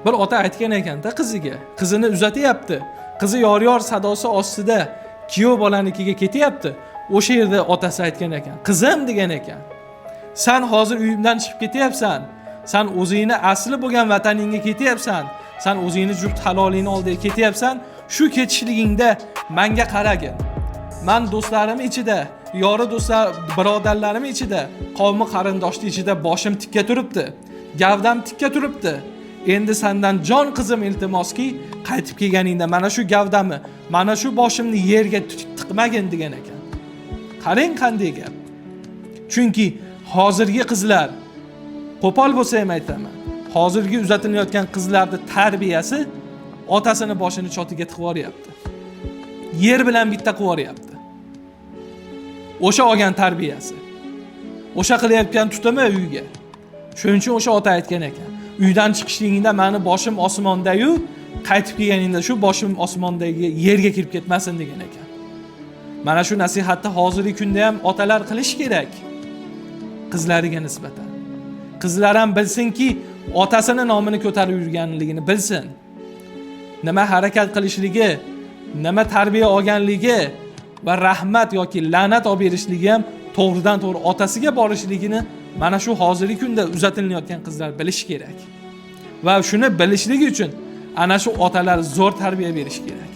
Bir ota aytgan ekanda qiziga, qizini uzatyapti. Qizi yor sadosi ostida kuyov bolanikiga ketyapti. O'sha yerda otasi aytgan ekan, "Qizim" degan ekan. "Sen hozir uyimdan chiqib ketyapsan. Sen o'zingni asli bo'lgan vataningga ketyapsan. Sen o'zingni yurt halolingni oldiga ketyapsan. Shu ketishligingda menga qaragin. Men do'stlarim ichida, yori do'stlar, birodarlarim ichida, qavmi qarindoshlar ichida boshim tikka turibdi. Gavdam tikka turibdi. Endi sendan jon qizim iltimoski, qaytib kelganingda mana shu gavdamni, mana shu boshimni yerga tiqmagin" degan ekan. Qarang qanday gap. Chunki hozirgi qizlar, qo'pol bo'lsa ham aytaman, hozirgi uzatilayotgan qizlarning tarbiyasi otasini boshini chotiga tiqib yuboryapti. Yer bilan bitta qilib yuboryapti. O'sha olgan tarbiyasi. O'sha qilayotgan tutumi uyga. Shuning uchun o'sha ota aytgan ekan. Uydan chiqishligingda meni boshim osmonda-yu, qaytib kelganingda shu boshim osmondagi yerga kirib ketmasin degan ekan. Mana shu nasihatni hozirgi kunda ham otalar qilish kerak. Qizlariga nisbatan. Qizlar ham bilsinki, otasini nomini ko'tarib yurganligini bilsin. Nima harakat qilishligi, nima tarbiya olganligi va rahmat yoki la'nat olib berishligi ham to'g'ridan to'g'ri otasiga borishligini mana shu hozirgi kunda uzatilayotgan qizlar bilish kerak. Va shuni bilishligi uchun ana shu otalar zo'r tarbiya berish kerak.